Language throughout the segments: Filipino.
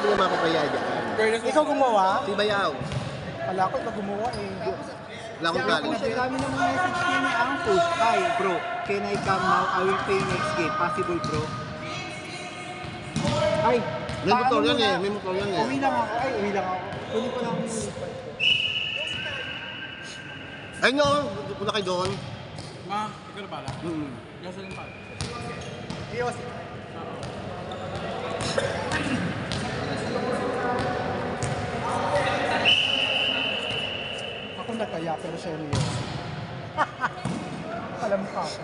mo yung mapapaya dyan. Ikaw gumawa? Si Bayaw. Wala ko, ikaw gumawa eh. Wala akong galing. Dami namang message niya ni Angkus. Hi bro, can I come now? I will pay next game. Possible bro? Ay, May motor yan eh. May motor yan eh. uwi lang ako. Ay, uwi lang ako. Kunin ko lang ako. Ay no, punta kayo doon. Ma, ikaw na pala? Gasolin pala. Iyos. Ako nagkaya pero siya yung iyos. Alam ka ako.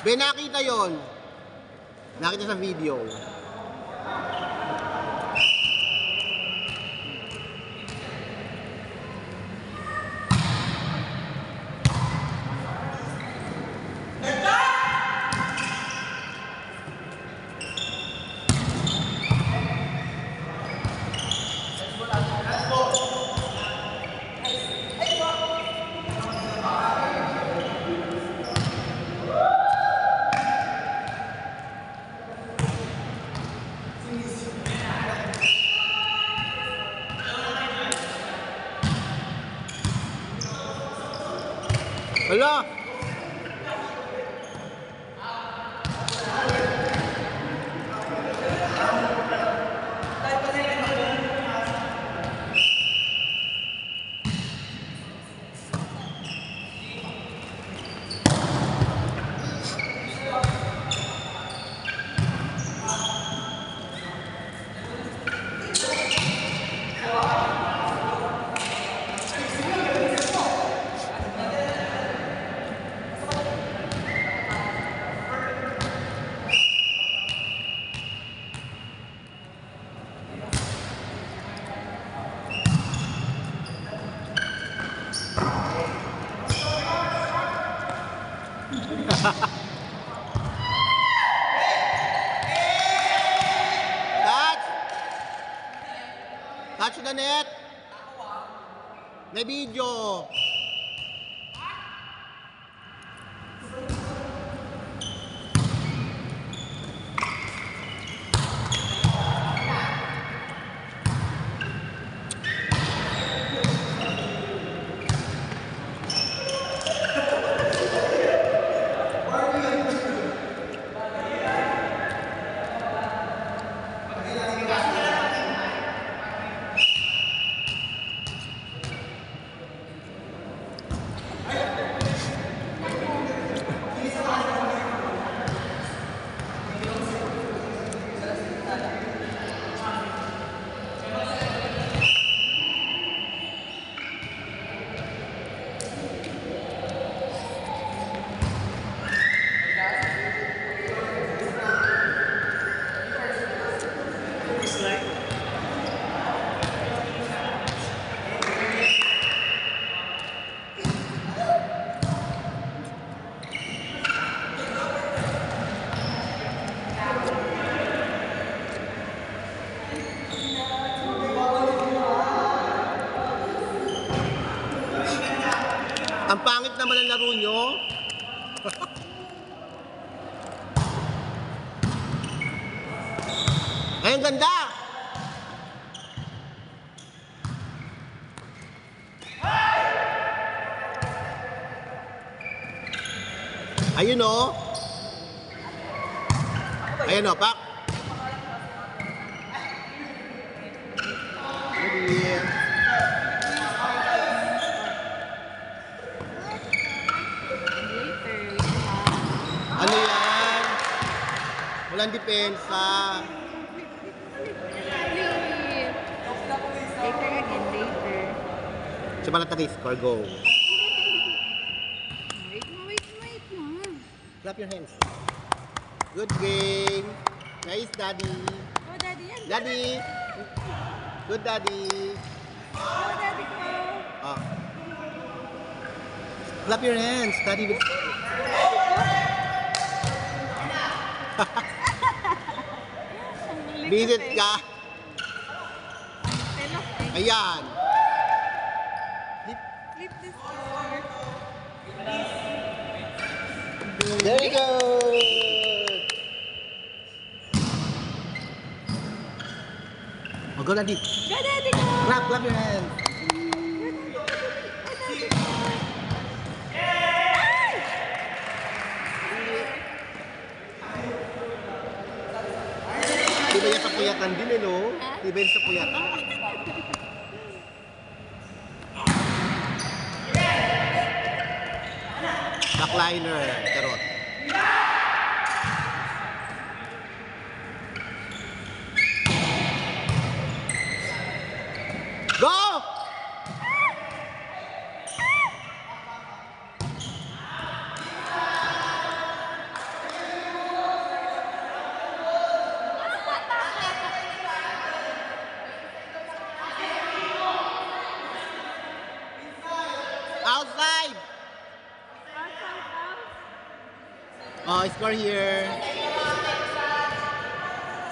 Be, nakita yon. Nakita sa video. Hala! Touch! Touch the net! May video! Ang pangit naman ang laro nyo. Ay, ang ganda! Ayun o. Ayun o, pak. Ready. Ano yan? Walang depensa. Later again, later. Siya pala taga-score. Go. Wait mo. Clap your hands. Good game. Nice, Daddy. Oh, daddy yan. Daddy. Good, Daddy. Oh, daddy ko. Ah. Clap your hands. Daddy will... Ang Visit likot eh. ka. Pelok eh. Ayan. Flip the score. Very good. Oh, go, Daddy. Go, daddy ko. Clap your hands. Di ba yan sa puyatan din eh, no? Di ba yan sa puyatan? Backliner, karot. Go! Outside! Oh, score here.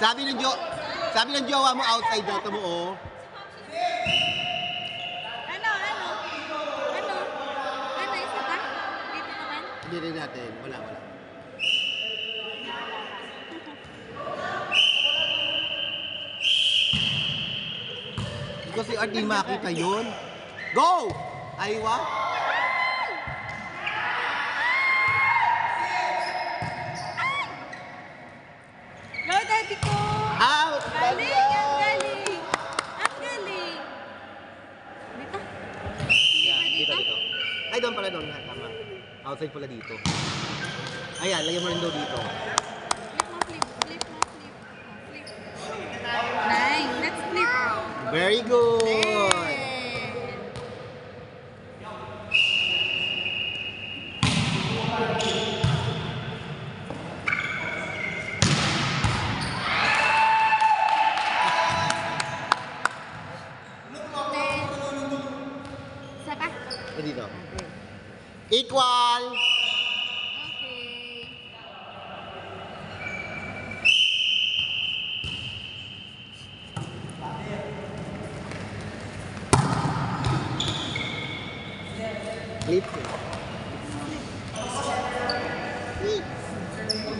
Sabi ng jowa mo outside daw mo, oh. Ano? Isa pa? Dito naman? Hindi rin natin. Wala. Hindi ko si Art di makita yun. Go! Aywa? Go, daddy ko. Out! Galing. Ang galing. Dito? Hindi ba dito? Ay, doon pala doon. Tama. Outside pala dito. Ayan, lagyan mo rin daw dito. Flip mo. Flip. Nice. Let's flip. Very good! Isa pa? Dito. Equal! Okay. Flip.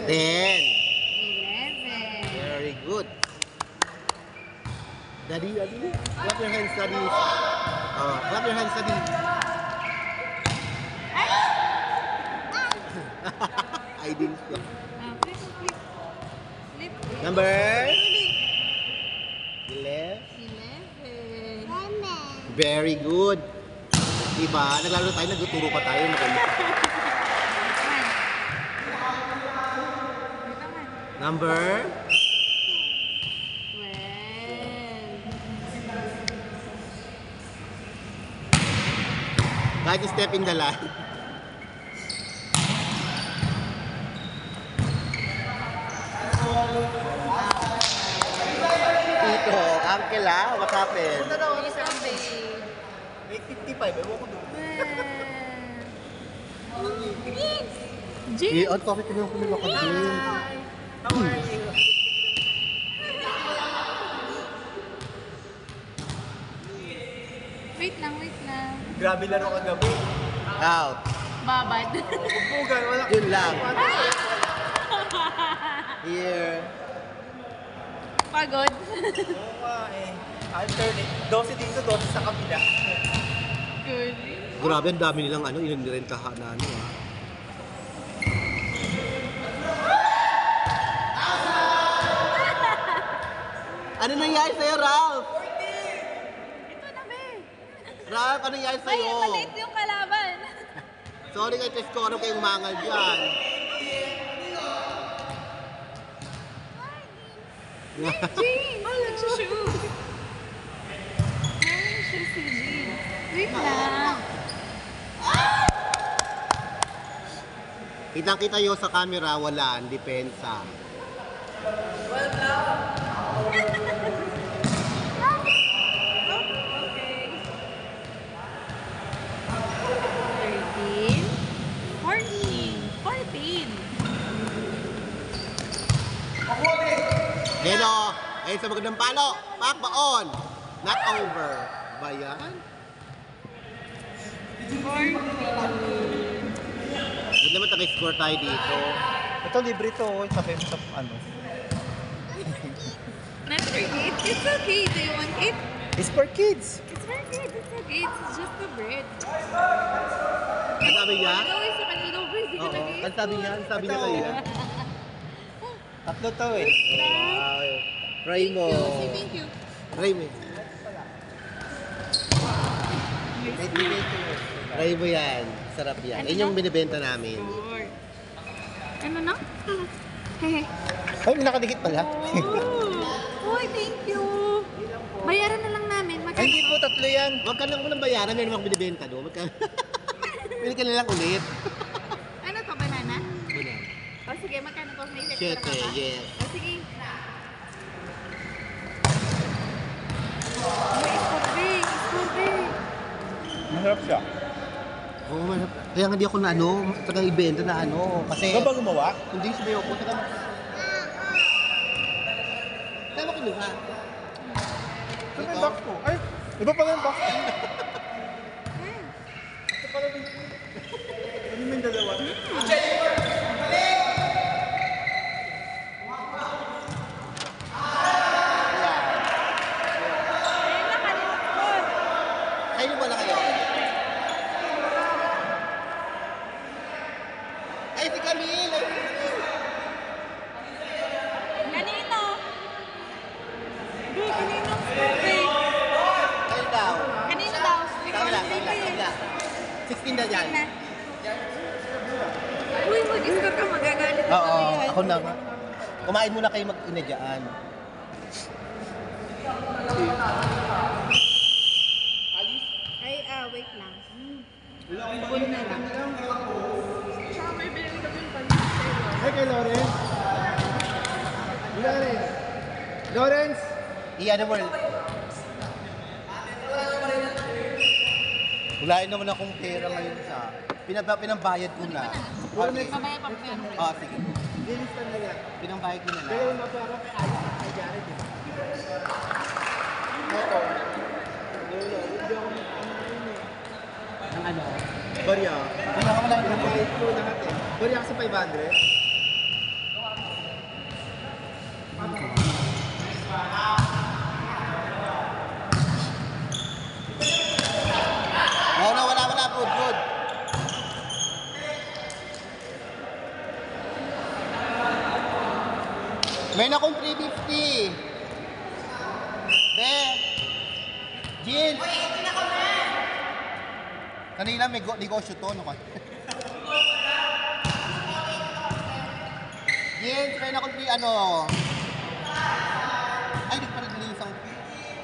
10. 11. Very good. Daddy. Clap your hands, Daddy. Clap your hands, Daddy. I didn't flip. Flip. Flip. Number? 11. 11. Very good. Diba? Naglaro tayo, nagtuturo pa tayo. Number? 12. Kahit step in the line. Tito, uncle what happened? May 55, ewan ko doon. Jin! On topic ko yung kumilo ka din. How are you? Wait lang. Grabe laro kagabi. Out. Babad. Bugan, wala. Yun lang. Here. Pagod. Oo nga eh. Alternate. 12 dito, 12 sa kabila. Good. Grabe, ang dami nilang inirentahan na ano. Ano nangyari sa'yo, Ralph? Ito na, be. Ralph, ano nangyari Ay, sa'yo? maliit yung kalaban. Sorry kay Tescoro kayong mangal dyan. Jean! Nagsushoot. Nagsushoot si Jean. Wait lang. Kitang-kita yun sa camera, wala, ang depensa. Okay. 14. Hello! Eh, sa magandang palo. Pak, baon. Not over. Ba yan? 14. Ba't naman taga-score tayo dito? Ito, libre to. Sabi mo sa ano. Not for kids. It's okay. Do you want it? It's for kids. It's for kids. It's okay. It's just the bread. Ang sabi niya? Gawin sa kanino, bread. Di ka Oo. nag-i-eat. Ang sabi niya? Ang sabi niya Ito. kanina? Tatlo to eh. Wow. Try mo. Thank you. Try mo. Try mo yan. Sarap yan. Yan yung binibenta namin. Sure. Ano na? Hehe. Ay, may nakadikit pala. Uy, thank you. Bayaran na lang namin. Ay, hindi po, tatlo yan. Huwag ka lang unang bayaran. Meron akong binibenta doon. Pili ka na lang ulit. Ano to, banana? Ganun. O sige, magkano to? May Siyete, extra ka ba? yes. O sige. May iskurbe. Masarap siya. Oo, kaya nga di ako na ano, taga-ibenta na ano. Kasi, Ikaw ba gumawa? hindi sabi ako, taga... Kaya mo kinuha. Ito yung box ko. Ay, iba pala yung box ko. Ito pala yung... Ano yung dalawa? Ayun na, kalimut ko. Kayo wala kayo. Ay, si Camille! Kanino? Hindi, kanino iskurbe? Kayo daw. Kanino daw? Ikaw Kabila, ang kabila, bibili. kabila. 16 na dyan. Na. Uy, mag-iskur ka, magagalit na Oo, kami yan. ako na. Kumain muna kayo mag-ina dyan. Ay, wait lang. Ay, kay Lawrence. Lawrence. Lawrence! Iyan mo. Wala naman akong pera ngayon sa... Pinambayad ko na. Mamaya pa pa. Ah, sige. Pinambayad ko na lang. Ang ano? Barya. Wala ka wala yung Nagbayad ko lahat eh. Barya ka sa 500. Oo na, wala. Good. May na akong 350. Be. Jeans. Kanina may negosyo to. No? Jeans, may na akong 3 ano. Ay, di pa rin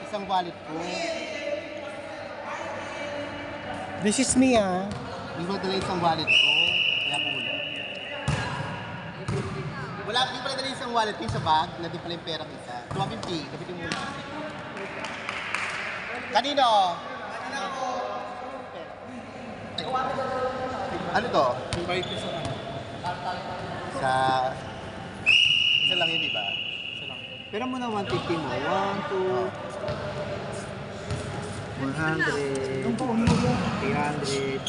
isang wallet ko. This is me ah. Di ba dala isang wallet ko? Kaya kulang. Wala, di pala dala isang wallet ko yung sa bag. Nandun pala yung pera ko isa. 250. Kapitin mo muna. Kanino? Ano to? Yung bike ko sa ano. Sa... Isa lang yun, di ba? Isa lang. Pero muna 150 mo. 1, 2... 100... 300...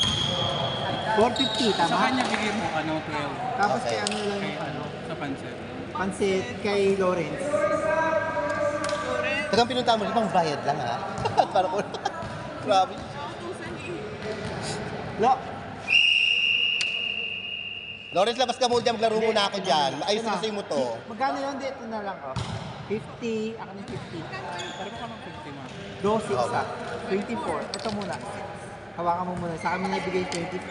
450, Sa tama? kanya bigay mo ano, 12. Tapos Okay. kay ano lang Kay yung ano? sa pansit. Pansit kay Lawrence. Tagang pinunta mo, ibang bayad lang ha? Para ko... Grabe. Lo! Lawrence, labas ka muna dyan. Maglaro muna ako dyan. Ayos na kasi mo to. Magkano yun? Dito na lang oh. 50, ako ng 50. Pero baka mag 50 mo. 12 isa. 24. Ito muna. Hawakan mo muna. Sa amin ibigay 24.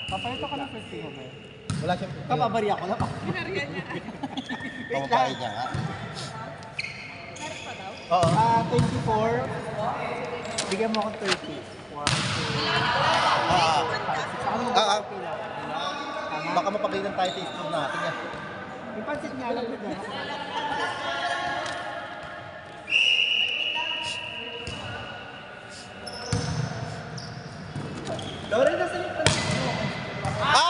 Papayito ka ng 50 mo ba? Wala siyang... Kapabarya ko lang. Pamapain niya ha? Oo. 24. Bigyan mo akong 30. 1, 2, 3, 4, 5, 6. Sa ano ba Ah, ah. kailangan? Tama? Baka mapagalitan tayo sa school natin yan. Yung pansit nga lang din. Ah!